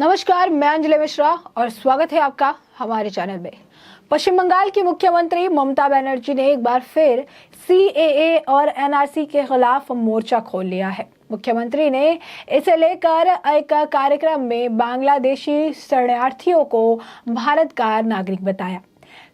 नमस्कार, मैं अंजलि मिश्रा और स्वागत है आपका हमारे चैनल में। पश्चिम बंगाल की मुख्यमंत्री ममता बनर्जी ने एक बार फिर सीएए और एनआरसी के खिलाफ मोर्चा खोल लिया है। मुख्यमंत्री ने इसे लेकर एक कार्यक्रम में बांग्लादेशी शरणार्थियों को भारत का नागरिक बताया।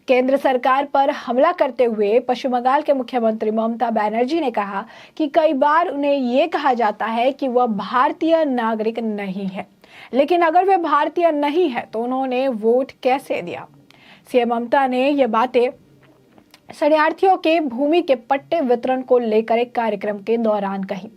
केंद्र सरकार पर हमला करते हुए पश्चिम बंगाल के मुख्यमंत्री ममता बनर्जी ने कहा कि कई बार उन्हें ये कहा जाता है कि वह भारतीय नागरिक नहीं है, लेकिन अगर वे भारतीय नहीं है तो उन्होंने वोट कैसे दिया। सीएम ममता ने ये बातें शरणार्थियों के भूमि के पट्टे वितरण को लेकर एक कार्यक्रम के दौरान कही।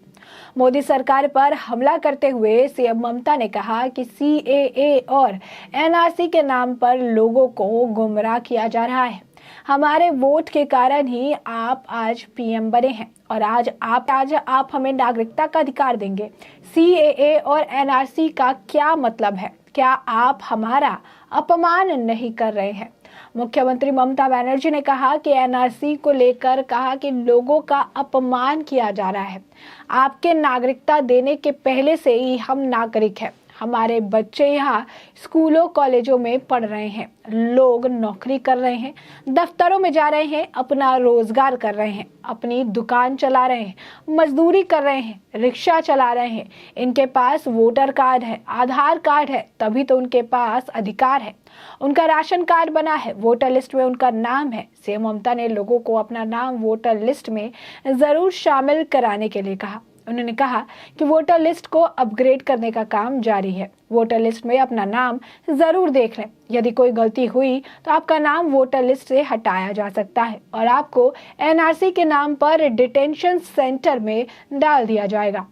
मोदी सरकार पर हमला करते हुए सीएम ममता ने कहा कि सीएए और एनआरसी के नाम पर लोगों को गुमराह किया जा रहा है। हमारे वोट के कारण ही आप आज पीएम बने हैं और आज आप हमें नागरिकता का अधिकार देंगे। सीएए और एनआरसी का क्या मतलब है? क्या आप हमारा अपमान नहीं कर रहे हैं? मुख्यमंत्री ममता बनर्जी ने कहा कि एनआरसी को लेकर कहा कि लोगों का अपमान किया जा रहा है। आपके नागरिकता देने के पहले से ही हम नागरिक हैं। हमारे बच्चे यहाँ स्कूलों कॉलेजों में पढ़ रहे हैं, लोग नौकरी कर रहे हैं, दफ्तरों में जा रहे हैं, अपना रोजगार कर रहे हैं, अपनी दुकान चला रहे हैं, मजदूरी कर रहे हैं, रिक्शा चला रहे हैं। इनके पास वोटर कार्ड है, आधार कार्ड है, तभी तो उनके पास अधिकार है। उनका राशन कार्ड बना है, वोटर लिस्ट में उनका नाम है। सीएम ममता ने लोगों को अपना नाम वोटर लिस्ट में जरूर शामिल कराने के लिए कहा। उन्होंने कहा कि वोटर लिस्ट को अपग्रेड करने का काम जारी है। वोटर लिस्ट में अपना नाम जरूर देख लें। यदि कोई गलती हुई तो आपका नाम वोटर लिस्ट से हटाया जा सकता है और आपको एनआरसी के नाम पर डिटेंशन सेंटर में डाल दिया जाएगा।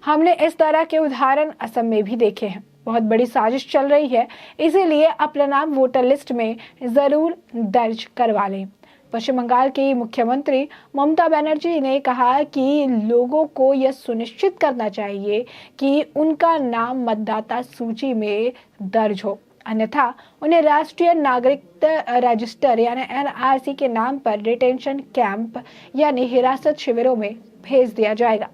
हमने इस तरह के उदाहरण असम में भी देखे हैं। बहुत बड़ी साजिश चल रही है, इसीलिए अपना नाम वोटर लिस्ट में जरूर दर्ज करवा लें। पश्चिम बंगाल की मुख्यमंत्री ममता बनर्जी ने कहा कि लोगों को यह सुनिश्चित करना चाहिए कि उनका नाम मतदाता सूची में दर्ज हो, अन्यथा उन्हें राष्ट्रीय नागरिकता रजिस्टर यानी एनआरसी के नाम पर डिटेंशन कैंप यानी हिरासत शिविरों में भेज दिया जाएगा।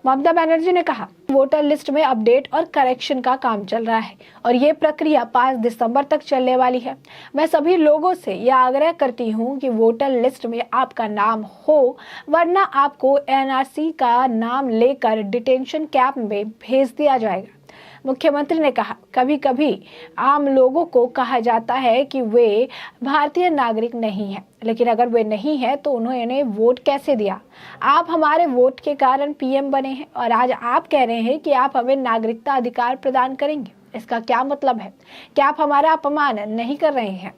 ममता बनर्जी ने कहा, वोटर लिस्ट में अपडेट और करेक्शन का काम चल रहा है और ये प्रक्रिया 5 दिसंबर तक चलने वाली है। मैं सभी लोगों से यह आग्रह करती हूँ कि वोटर लिस्ट में आपका नाम हो, वरना आपको एनआरसी का नाम लेकर डिटेंशन कैंप में भेज दिया जाएगा। मुख्यमंत्री ने कहा, कभी कभी आम लोगों को कहा जाता है कि वे भारतीय नागरिक नहीं हैं, लेकिन अगर वे नहीं है तो उन्होंने वोट कैसे दिया? आप हमारे वोट के कारण पीएम बने हैं और आज आप कह रहे हैं कि आप हमें नागरिकता अधिकार प्रदान करेंगे। इसका क्या मतलब है? क्या आप हमारा अपमान नहीं कर रहे हैं?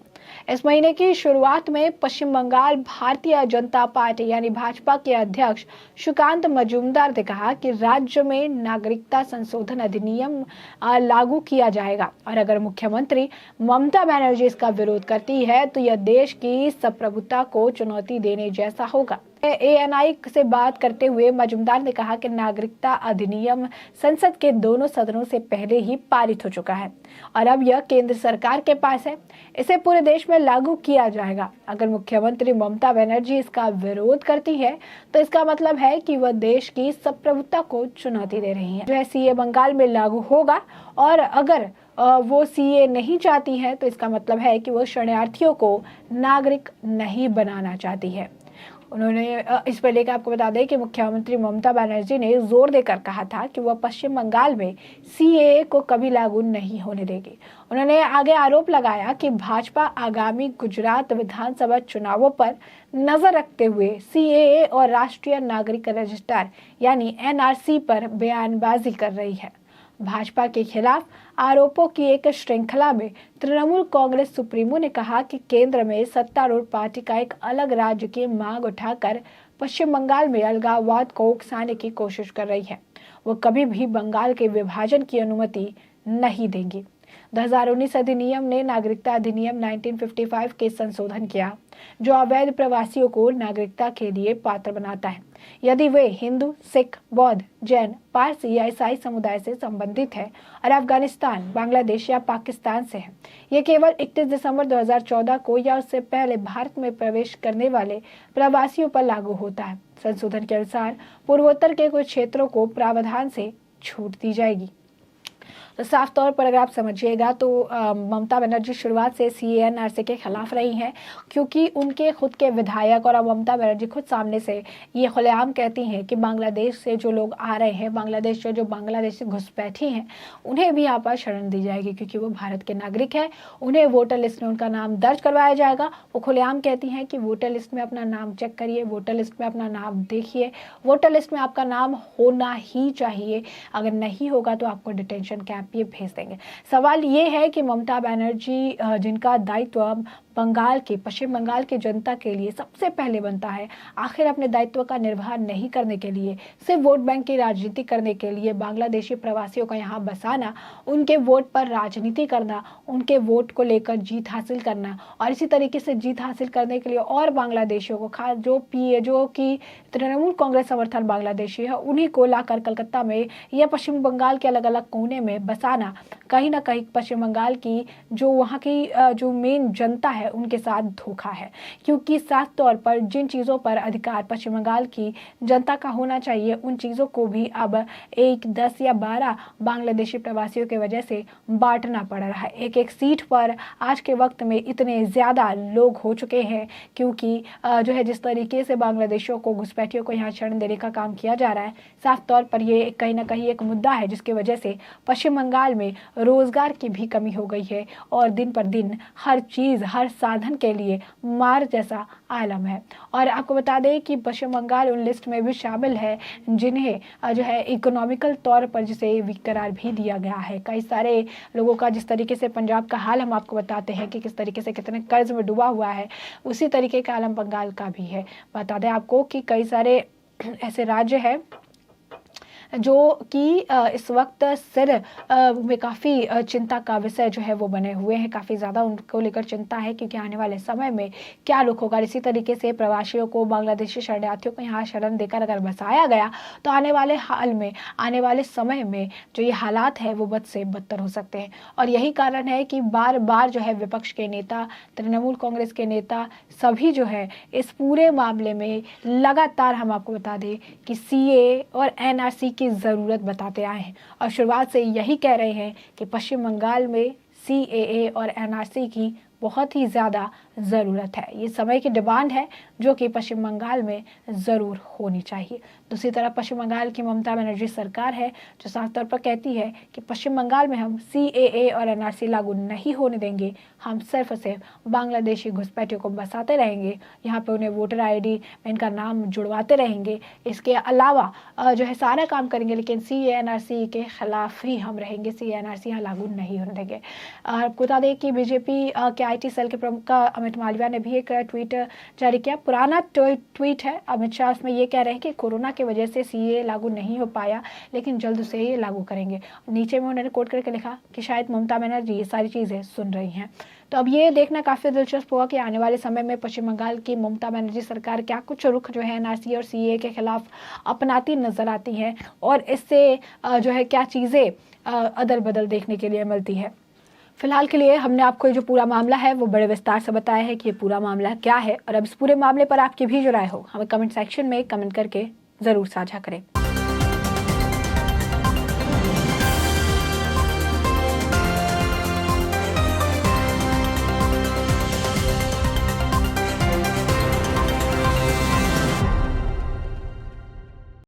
इस महीने की शुरुआत में पश्चिम बंगाल भारतीय जनता पार्टी यानी भाजपा के अध्यक्ष सुकांत मजूमदार ने कहा कि राज्य में नागरिकता संशोधन अधिनियम लागू किया जाएगा और अगर मुख्यमंत्री ममता बनर्जी इसका विरोध करती है तो यह देश की संप्रभुता को चुनौती देने जैसा होगा। एएनआई से बात करते हुए मजूमदार ने कहा कि नागरिकता अधिनियम संसद के दोनों सदनों से पहले ही पारित हो चुका है और अब यह केंद्र सरकार के पास है। इसे पूरे देश में लागू किया जाएगा। अगर मुख्यमंत्री ममता बनर्जी इसका विरोध करती है तो इसका मतलब है कि वह देश की संप्रभुता को चुनौती दे रही है। जो है सीए बंगाल में लागू होगा और अगर वो सीए नहीं चाहती है तो इसका मतलब है कि वो शरणार्थियों को नागरिक नहीं बनाना चाहती है। उन्होंने इस पर लेकर आपको बता दें कि मुख्यमंत्री ममता बनर्जी ने जोर देकर कहा था कि वह पश्चिम बंगाल में सीएए को कभी लागू नहीं होने देगी। उन्होंने आगे आरोप लगाया कि भाजपा आगामी गुजरात विधानसभा चुनावों पर नजर रखते हुए सीएए और राष्ट्रीय नागरिक रजिस्टर यानी एनआरसी पर बयानबाजी कर रही है। भाजपा के खिलाफ आरोपों की एक श्रृंखला में तृणमूल कांग्रेस सुप्रीमो ने कहा कि केंद्र में सत्तारूढ़ पार्टी का एक अलग राज्य की मांग उठाकर पश्चिम बंगाल में अलगाववाद को उकसाने की कोशिश कर रही है। वो कभी भी बंगाल के विभाजन की अनुमति नहीं देंगी। 2019 अधिनियम ने नागरिकता अधिनियम 1955 के संशोधन किया, जो अवैध प्रवासियों को नागरिकता के लिए पात्र बनाता है यदि वे हिंदू, सिख, बौद्ध, जैन, पारसी या ईसाई समुदाय से संबंधित है और अफगानिस्तान, बांग्लादेश या पाकिस्तान से है। ये केवल 31 दिसंबर 2014 को या उससे पहले भारत में प्रवेश करने वाले प्रवासियों पर लागू होता है। संशोधन के अनुसार पूर्वोत्तर के कुछ क्षेत्रों को प्रावधान से छूट दी जाएगी। तो साफ तौर पर अगर आप समझिएगा तो ममता बनर्जी शुरुआत से CA-NRC के खिलाफ रही हैं, क्योंकि उनके खुद के विधायक और ममता बनर्जी खुद सामने से ये खुलेआम कहती हैं कि बांग्लादेश से जो लोग आ रहे हैं, बांग्लादेश से जो बांग्लादेशी घुसपैठी हैं, उन्हें भी यहाँ पर शरण दी जाएगी क्योंकि वो भारत के नागरिक हैं। उन्हें वोटर लिस्ट में उनका नाम दर्ज करवाया जाएगा। वो खुलेआम कहती हैं कि वोटर लिस्ट में अपना नाम चेक करिए, वोटर लिस्ट में अपना नाम देखिए, वोटर लिस्ट में आपका नाम होना ही चाहिए, अगर नहीं होगा तो आपको डिटेंशन कैंप ये भेज देंगे। सवाल ये है कि ममता बनर्जी जिनका दायित्व बंगाल के, पश्चिम बंगाल की जनता के लिए सबसे पहले बनता है, आखिर अपने दायित्व का निर्वाह नहीं करने के लिए, सिर्फ वोट बैंक की राजनीति करने के लिए बांग्लादेशी प्रवासियों को यहाँ बसाना, उनके वोट पर राजनीति करना, उनके वोट को लेकर जीत हासिल करना और इसी तरीके से जीत हासिल करने के लिए और बांग्लादेशियों को, खास जो कि तृणमूल कांग्रेस समर्थन बांग्लादेशी है, उन्हीं को लाकर कलकत्ता में या पश्चिम बंगाल के अलग अलग कोने में बसाना, कहीं ना कहीं पश्चिम बंगाल की जो वहाँ की जो मेन जनता है उनके साथ धोखा है। क्योंकि साफ तौर पर जिन चीज़ों पर अधिकार पश्चिम बंगाल की जनता का होना चाहिए, उन चीज़ों को भी अब 1, 10 या 12 बांग्लादेशी प्रवासियों की वजह से बांटना पड़ रहा है। एक एक सीट पर आज के वक्त में इतने ज़्यादा लोग हो चुके हैं, क्योंकि जो है जिस तरीके से बांग्लादेशियों को, घुसपैठियों को यहाँ शरण देने का काम किया जा रहा है, साफ तौर पर ये कहीं ना कहीं एक मुद्दा है जिसकी वजह से पश्चिम बंगाल में रोजगार की भी कमी हो गई है और दिन पर दिन हर चीज़, हर साधन के लिए मार जैसा आलम है। और आपको बता दें कि पश्चिम बंगाल उन लिस्ट में भी शामिल है जिन्हें जो है इकोनॉमिकल तौर पर जिसे वीक करार भी दिया गया है। कई सारे लोगों का, जिस तरीके से पंजाब का हाल हम आपको बताते हैं कि किस तरीके से कितने कर्ज में डूबा हुआ है, उसी तरीके का आलम बंगाल का भी है। बता दें आपको कि कई सारे ऐसे राज्य हैं जो कि इस वक्त सिर में काफ़ी चिंता का विषय जो है वो बने हुए हैं, काफ़ी ज़्यादा उनको लेकर चिंता है, क्योंकि आने वाले समय में क्या रुख होगा। इसी तरीके से प्रवासियों को, बांग्लादेशी शरणार्थियों को यहाँ शरण देकर अगर बसाया गया तो आने वाले हाल में, आने वाले समय में जो ये हालात है वो बद से बदतर हो सकते हैं। और यही कारण है कि बार बार जो है विपक्ष के नेता, तृणमूल कांग्रेस के नेता सभी जो है इस पूरे मामले में लगातार, हम आपको बता दें कि CA और NRC की ज़रूरत बताते आए हैं और शुरुआत से यही कह रहे हैं कि पश्चिम बंगाल में CAA और NRC की बहुत ही ज़्यादा ज़रूरत है। ये समय की डिमांड है जो कि पश्चिम बंगाल में ज़रूर होनी चाहिए। दूसरी तरफ पश्चिम बंगाल की ममता बनर्जी सरकार है जो साफ तौर पर कहती है कि पश्चिम बंगाल में हम CAA और NRC लागू नहीं होने देंगे, हम सिर्फ और सिर्फ बांग्लादेशी घुसपैठियों को बसाते रहेंगे, यहाँ पे उन्हें वोटर ID में इनका नाम जुड़वाते रहेंगे, इसके अलावा जो है सारा काम करेंगे, लेकिन CA-NRC के खिलाफ ही हम रहेंगे, CA-NRC यहाँ लागू नहीं होने देंगे। आपको बता दें कि बीजेपी के IT सेल के प्रमुख अमित मालविया ने भी एक ट्वीट जारी किया। पुराना ट्वीट है, अमित शाह उसमें ये कह रहे हैं कि कोरोना की वजह से CA लागू नहीं हो पाया, लेकिन जल्द से ये लागू करेंगे। नीचे में उन्होंने कोट करके लिखा कि शायद ममता बनर्जी ये सारी चीज़ें सुन रही हैं। तो अब ये देखना काफ़ी दिलचस्प होगा कि आने वाले समय में पश्चिम बंगाल की ममता बनर्जी सरकार क्या कुछ रुख जो है NRC और CA के खिलाफ अपनाती नजर आती हैं और इससे जो है क्या चीज़ें अदल बदल देखने के लिए मिलती है। फिलहाल के लिए हमने आपको जो पूरा मामला है वो बड़े विस्तार से बताया है कि ये पूरा मामला क्या है, और अब इस पूरे मामले पर आपकी भी जो राय हो हमें कमेंट सेक्शन में कमेंट करके ज़रूर साझा करें।